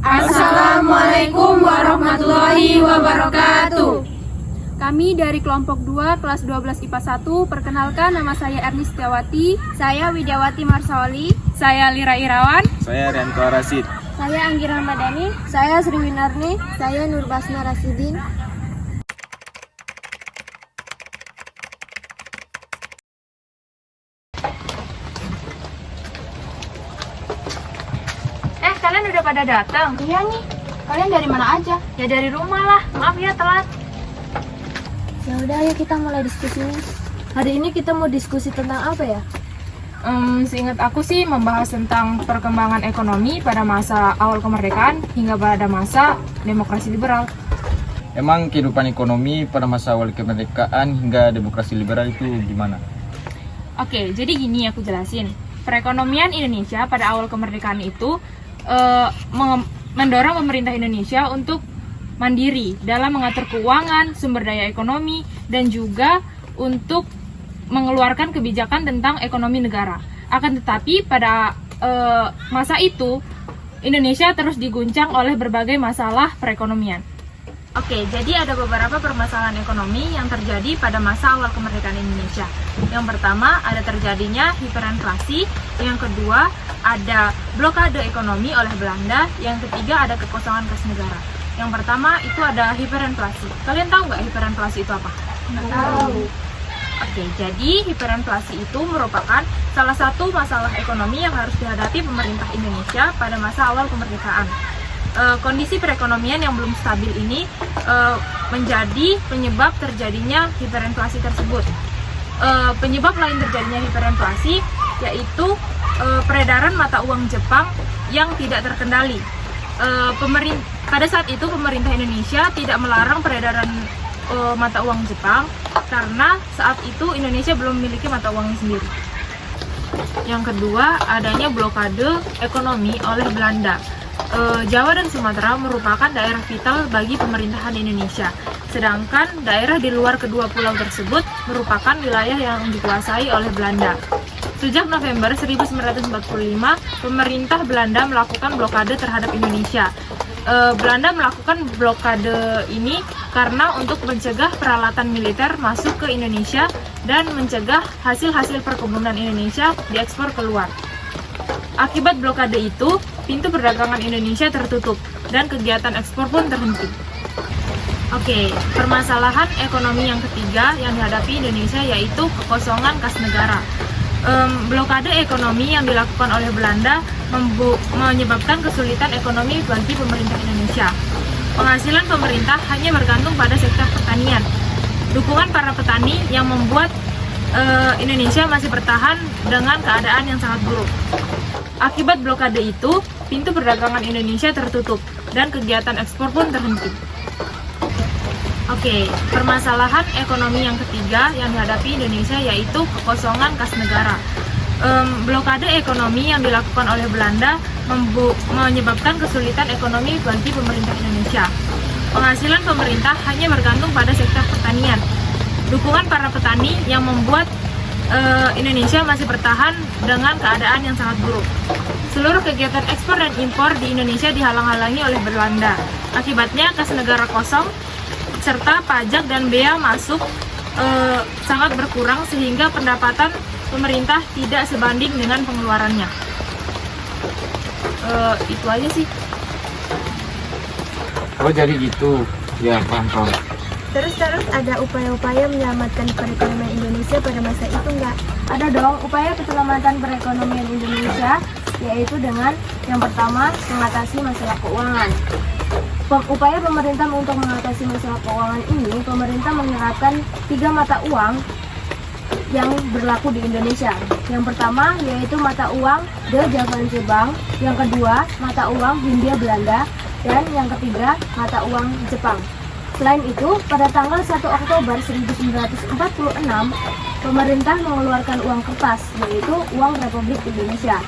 Assalamualaikum warahmatullahi wabarakatuh. Kami dari kelompok 2 kelas 12 IPA 1, perkenalkan nama saya Erni Setiawati. Saya Widyawati Marsoli. Saya Lira Irawan. Saya Rianto Rasid. Saya Anggira Madani. Saya Sri Winarni. Saya Nurbasna Rasidin. Kalian udah pada datang? Iya nih. Kalian dari mana aja? Ya dari rumah lah. Maaf ya telat. Ya udah, ayo kita mulai diskusinya. Hari ini kita mau diskusi tentang apa ya? Seingat aku sih membahas tentang perkembangan ekonomi pada masa awal kemerdekaan hingga pada masa demokrasi liberal. Emang kehidupan ekonomi pada masa awal kemerdekaan hingga demokrasi liberal itu gimana? Oke, jadi gini aku jelasin. Perekonomian Indonesia pada awal kemerdekaan itu mendorong pemerintah Indonesia untuk mandiri dalam mengatur keuangan, sumber daya ekonomi, dan juga untuk mengeluarkan kebijakan tentang ekonomi negara. Akan tetapi pada masa itu Indonesia terus diguncang oleh berbagai masalah perekonomian. Oke, jadi ada beberapa permasalahan ekonomi yang terjadi pada masa awal kemerdekaan Indonesia. Yang pertama, ada terjadinya hiperinflasi. Yang kedua, ada blokade ekonomi oleh Belanda. Yang ketiga, ada kekosongan kas negara. Yang pertama, itu ada hiperinflasi. Kalian tahu nggak hiperinflasi itu apa? Nggak tahu. Oke, jadi hiperinflasi itu merupakan salah satu masalah ekonomi yang harus dihadapi pemerintah Indonesia pada masa awal kemerdekaan. Kondisi perekonomian yang belum stabil ini menjadi penyebab terjadinya hiperinflasi tersebut. Penyebab lain terjadinya hiperinflasi yaitu peredaran mata uang Jepang yang tidak terkendali. Pada saat itu pemerintah Indonesia tidak melarang peredaran mata uang Jepang karena saat itu Indonesia belum memiliki mata uangnya sendiri. Yang kedua, adanya blokade ekonomi oleh Belanda. Jawa dan Sumatera merupakan daerah vital bagi pemerintahan Indonesia, sedangkan daerah di luar kedua pulau tersebut merupakan wilayah yang dikuasai oleh Belanda. Sejak November 1945, pemerintah Belanda melakukan blokade terhadap Indonesia. Belanda melakukan blokade ini karena untuk mencegah peralatan militer masuk ke Indonesia dan mencegah hasil-hasil perkebunan Indonesia diekspor keluar. Akibat blokade itu, pintu perdagangan Indonesia tertutup dan kegiatan ekspor pun terhenti. Oke, permasalahan ekonomi yang ketiga yang dihadapi Indonesia yaitu kekosongan kas negara. Blokade ekonomi yang dilakukan oleh Belanda menyebabkan kesulitan ekonomi bagi pemerintah Indonesia. Penghasilan pemerintah hanya bergantung pada sektor pertanian. Dukungan para petani yang membuat Indonesia masih bertahan dengan keadaan yang sangat buruk. Akibat blokade itu, pintu perdagangan Indonesia tertutup dan kegiatan ekspor pun terhenti. Oke, permasalahan ekonomi yang ketiga yang dihadapi Indonesia yaitu kekosongan kas negara. Blokade ekonomi yang dilakukan oleh Belanda menyebabkan kesulitan ekonomi bagi pemerintah Indonesia. Penghasilan pemerintah hanya bergantung pada sektor pertanian. Dukungan para petani yang membuat Indonesia masih bertahan dengan keadaan yang sangat buruk. Seluruh kegiatan ekspor dan impor di Indonesia dihalang-halangi oleh Belanda. Akibatnya kas negara kosong, serta pajak dan bea masuk sangat berkurang sehingga pendapatan pemerintah tidak sebanding dengan pengeluarannya. Itu aja sih. Oh jadi gitu, ya paham. Terus ada upaya-upaya menyelamatkan perekonomian Indonesia pada masa itu nggak? Ada dong upaya keselamatan perekonomian Indonesia, yaitu dengan yang pertama mengatasi masalah keuangan. Upaya pemerintah untuk mengatasi masalah keuangan ini, pemerintah menerapkan 3 mata uang yang berlaku di Indonesia. Yang pertama yaitu mata uang The Javanese Bank, yang kedua mata uang Hindia Belanda, dan yang ketiga mata uang Jepang. Selain itu, pada tanggal 1 Oktober 1946, pemerintah mengeluarkan uang kertas, yaitu uang Republik Indonesia,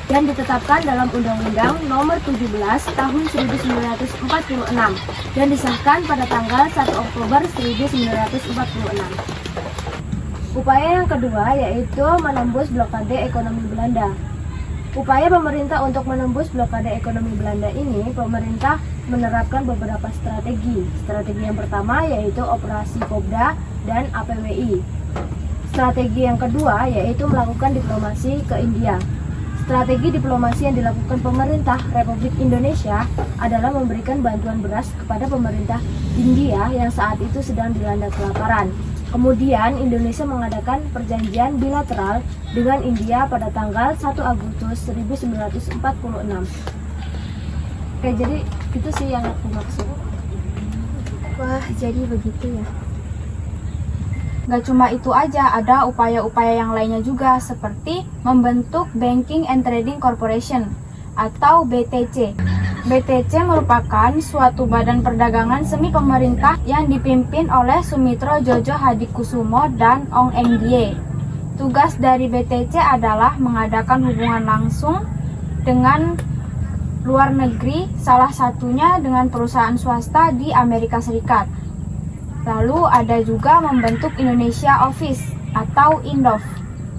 dan ditetapkan dalam Undang-Undang Nomor 17 Tahun 1946 dan disahkan pada tanggal 1 Oktober 1946. Upaya yang kedua yaitu menembus blokade ekonomi Belanda. Upaya pemerintah untuk menembus blokade ekonomi Belanda ini, pemerintah menerapkan beberapa strategi. Strategi yang pertama yaitu Operasi Kobda dan APWI. Strategi yang kedua yaitu melakukan diplomasi ke India. Strategi diplomasi yang dilakukan pemerintah Republik Indonesia adalah memberikan bantuan beras kepada pemerintah India yang saat itu sedang dilanda kelaparan. Kemudian Indonesia mengadakan perjanjian bilateral dengan India pada tanggal 1 Agustus 1946. Oke, jadi itu sih yang aku maksud. Wah, jadi begitu ya. Gak cuma itu aja, ada upaya-upaya yang lainnya juga seperti membentuk Banking and Trading Corporation atau BTC. BTC merupakan suatu badan perdagangan semi pemerintah yang dipimpin oleh Sumitro Jojo Hadikusumo dan Ong Enggie. Tugas dari BTC adalah mengadakan hubungan langsung dengan luar negeri, salah satunya dengan perusahaan swasta di Amerika Serikat. Lalu ada juga membentuk Indonesia Office atau INDOF.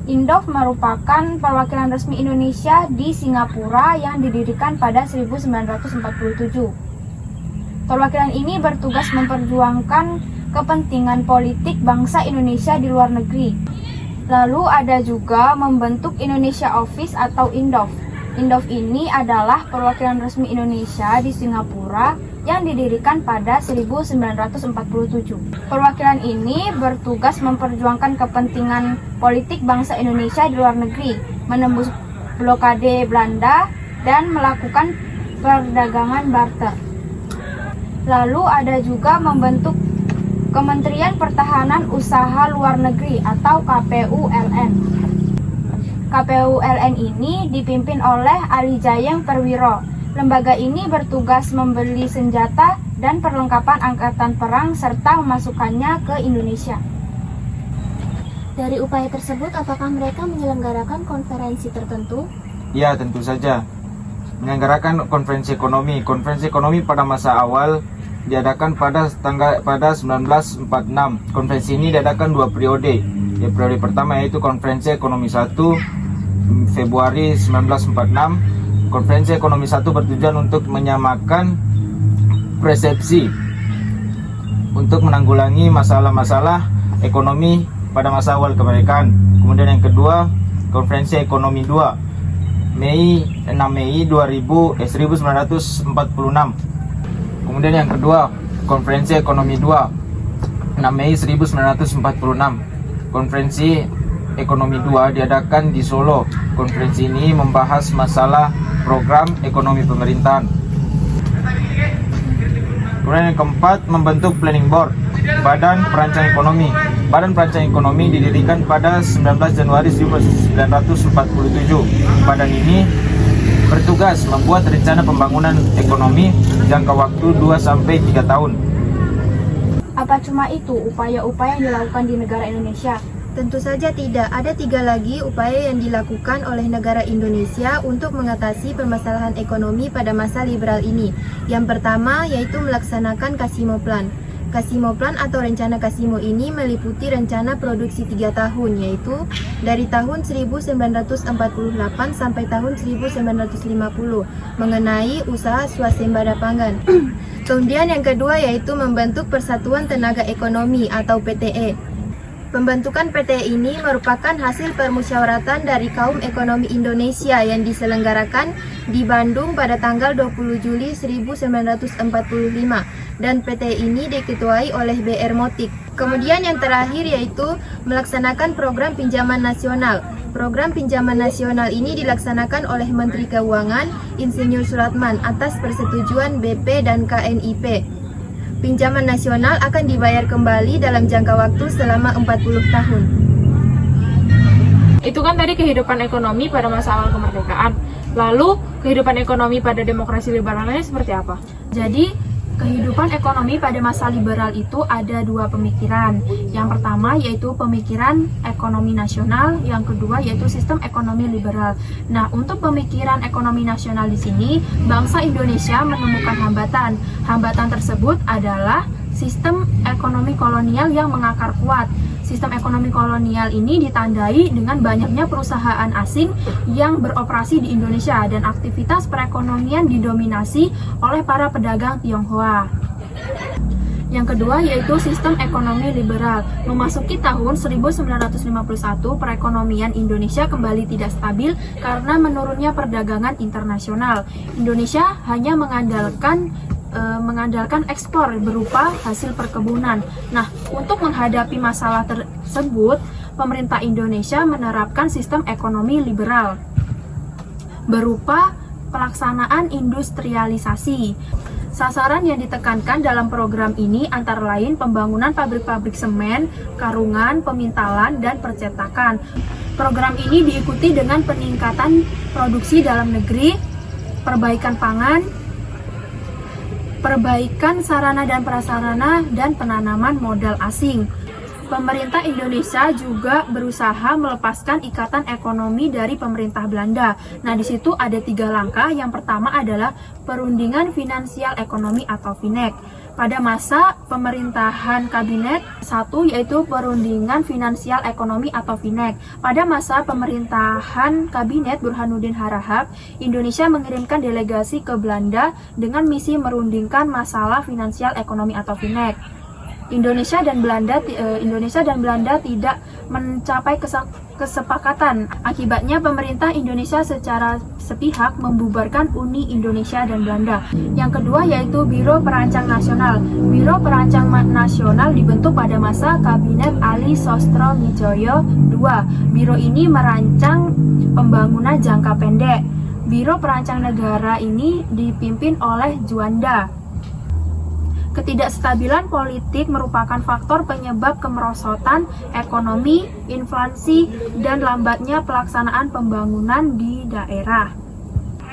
INDOF merupakan perwakilan resmi Indonesia di Singapura yang didirikan pada 1947. Perwakilan ini bertugas memperjuangkan kepentingan politik bangsa Indonesia di luar negeri. Lalu ada juga membentuk Indonesia Office atau INDOF. INDOF ini adalah perwakilan resmi Indonesia di Singapura yang didirikan pada 1947. Perwakilan ini bertugas memperjuangkan kepentingan politik bangsa Indonesia di luar negeri, menembus blokade Belanda, dan melakukan perdagangan barter. Lalu ada juga membentuk Kementerian Pertahanan Usaha Luar Negeri atau KPULN. KPULN ini dipimpin oleh Ali Jayeng Perwiro. Lembaga ini bertugas membeli senjata dan perlengkapan angkatan perang serta memasukkannya ke Indonesia. Dari upaya tersebut, apakah mereka menyelenggarakan konferensi tertentu? Ya, tentu saja. Menyelenggarakan konferensi ekonomi. Konferensi ekonomi pada masa awal diadakan pada 1946. Konferensi ini diadakan 2 periode. Di periode pertama yaitu Konferensi Ekonomi 1 Februari 1946. Konferensi Ekonomi 1 bertujuan untuk menyamakan persepsi untuk menanggulangi masalah-masalah ekonomi pada masa awal kemerdekaan. Kemudian yang kedua, Konferensi Ekonomi 2 6 Mei 1946. Kemudian yang kedua, Konferensi Ekonomi 2 6 Mei 1946. Konferensi Ekonomi 2 diadakan di Solo. Konferensi ini membahas masalah program ekonomi pemerintahan. Kemudian yang keempat, membentuk Planning Board, Badan Perancang Ekonomi. Badan Perancang Ekonomi didirikan pada 19 Januari 1947. Badan ini bertugas membuat rencana pembangunan ekonomi jangka waktu 2-3 tahun. Apa cuma itu upaya-upaya yang dilakukan di negara Indonesia? Tentu saja tidak. Ada 3 lagi upaya yang dilakukan oleh negara Indonesia untuk mengatasi permasalahan ekonomi pada masa liberal ini. Yang pertama yaitu melaksanakan Kasimo Plan. Kasimo Plan atau rencana Kasimo ini meliputi rencana produksi 3 tahun, yaitu dari tahun 1948 sampai tahun 1950 mengenai usaha swasembada pangan. Kemudian yang kedua yaitu membentuk Persatuan Tenaga Ekonomi atau PTE. Pembentukan PTE ini merupakan hasil permusyawaratan dari kaum ekonomi Indonesia yang diselenggarakan di Bandung pada tanggal 20 Juli 1945 dan PTE ini diketuai oleh BR Motik. Kemudian yang terakhir yaitu melaksanakan program pinjaman nasional. Program pinjaman nasional ini dilaksanakan oleh Menteri Keuangan Insinyur Suratman atas persetujuan BP dan KNIP. Pinjaman nasional akan dibayar kembali dalam jangka waktu selama 40 tahun. Itu kan tadi kehidupan ekonomi pada masa awal kemerdekaan. Lalu, kehidupan ekonomi pada demokrasi liberalnya seperti apa? Jadi, kehidupan ekonomi pada masa liberal itu ada 2 pemikiran. Yang pertama yaitu pemikiran ekonomi nasional, yang kedua yaitu sistem ekonomi liberal. Nah, untuk pemikiran ekonomi nasional di sini, bangsa Indonesia menemukan hambatan. Hambatan tersebut adalah sistem ekonomi kolonial yang mengakar kuat. Sistem ekonomi kolonial ini ditandai dengan banyaknya perusahaan asing yang beroperasi di Indonesia dan aktivitas perekonomian didominasi oleh para pedagang Tionghoa. Yang kedua yaitu sistem ekonomi liberal. Memasuki tahun 1951, perekonomian Indonesia kembali tidak stabil karena menurunnya perdagangan internasional. Indonesia hanya mengandalkan ekspor berupa hasil perkebunan. Nah, untuk menghadapi masalah tersebut, pemerintah Indonesia menerapkan sistem ekonomi liberal berupa pelaksanaan industrialisasi. Sasaran yang ditekankan dalam program ini antara lain pembangunan pabrik-pabrik semen, karungan, pemintalan, dan percetakan. Program ini diikuti dengan peningkatan produksi dalam negeri, perbaikan pangan, perbaikan sarana dan prasarana, dan penanaman modal asing. Pemerintah Indonesia juga berusaha melepaskan ikatan ekonomi dari pemerintah Belanda. Nah, di situ ada 3 langkah. Yang pertama adalah perundingan finansial ekonomi atau FINEK. Pada masa pemerintahan kabinet 1 yaitu perundingan finansial ekonomi atau FINEK. Pada masa pemerintahan kabinet Burhanuddin Harahap, Indonesia mengirimkan delegasi ke Belanda dengan misi merundingkan masalah finansial ekonomi atau FINEK. Indonesia dan Belanda tidak mencapai kesepakatan. Akibatnya pemerintah Indonesia secara sepihak membubarkan Uni Indonesia dan Belanda. Yang kedua yaitu Biro Perancang Nasional. Biro Perancang Nasional dibentuk pada masa Kabinet Ali Sostromijoyo II. Biro ini merancang pembangunan jangka pendek. Biro Perancang Negara ini dipimpin oleh Juanda. Ketidakstabilan politik merupakan faktor penyebab kemerosotan ekonomi, inflasi, dan lambatnya pelaksanaan pembangunan di daerah.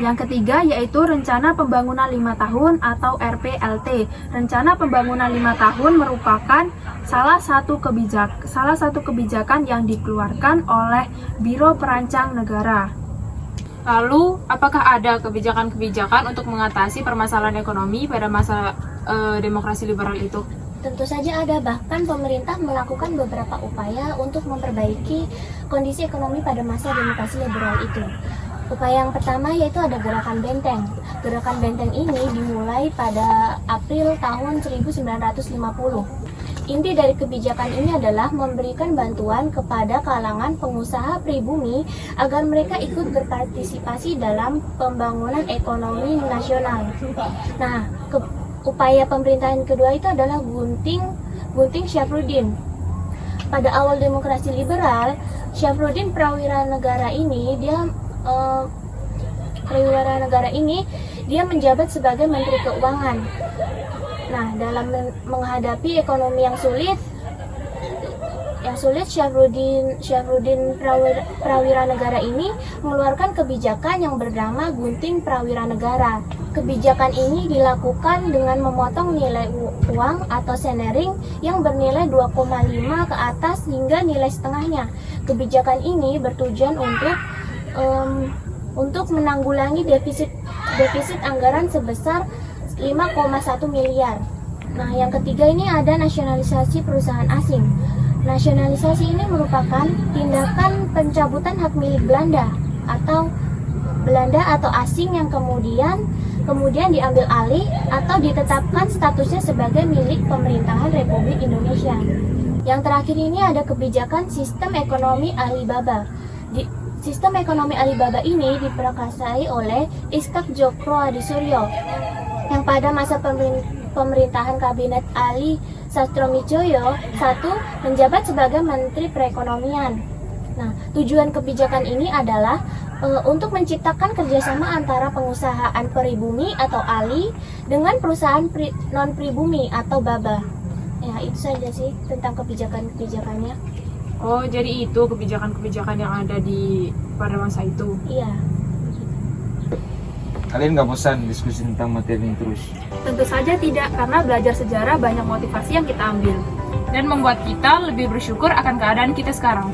Yang ketiga yaitu Rencana Pembangunan 5 Tahun atau RPLT. Rencana Pembangunan 5 Tahun merupakan salah satu kebijakan yang dikeluarkan oleh Biro Perancang Negara. Lalu, apakah ada kebijakan-kebijakan untuk mengatasi permasalahan ekonomi pada masa demokrasi liberal itu? Tentu saja ada, bahkan pemerintah melakukan beberapa upaya untuk memperbaiki kondisi ekonomi pada masa demokrasi liberal itu. Upaya yang pertama yaitu ada Gerakan Benteng. Gerakan Benteng ini dimulai pada April tahun 1950. Inti dari kebijakan ini adalah memberikan bantuan kepada kalangan pengusaha pribumi agar mereka ikut berpartisipasi dalam pembangunan ekonomi nasional. Nah, upaya pemerintahan kedua itu adalah Gunting Syafruddin. Pada awal demokrasi liberal, Syafruddin Prawira Negara ini dia menjabat sebagai Menteri Keuangan. Nah, dalam menghadapi ekonomi yang sulit Syafruddin Prawira Negara ini mengeluarkan kebijakan yang bernama Gunting Prawira Negara. Kebijakan ini dilakukan dengan memotong nilai uang atau senering yang bernilai 2,5 ke atas hingga nilai setengahnya. Kebijakan ini bertujuan untuk menanggulangi defisit anggaran sebesar 5,1 miliar. Nah, yang ketiga ini ada nasionalisasi perusahaan asing. Nasionalisasi ini merupakan tindakan pencabutan hak milik Belanda atau asing yang kemudian diambil alih atau ditetapkan statusnya sebagai milik pemerintahan Republik Indonesia. Yang terakhir ini ada kebijakan sistem ekonomi Alibaba. Sistem ekonomi Alibaba ini diprakarsai oleh Iskak Jokro Adisuryo yang pada masa pemerintahan Kabinet Ali Sastromijoyo I menjabat sebagai Menteri Perekonomian. Nah, tujuan kebijakan ini adalah untuk menciptakan kerjasama antara pengusahaan pribumi atau Ali dengan perusahaan non-pribumi atau Baba. Ya, itu saja sih tentang kebijakan-kebijakannya. Oh, jadi itu kebijakan-kebijakan yang ada pada masa itu? Iya. Kalian nggak bosan diskusi tentang materi ini terus? Tentu saja tidak, karena belajar sejarah banyak motivasi yang kita ambil dan membuat kita lebih bersyukur akan keadaan kita sekarang.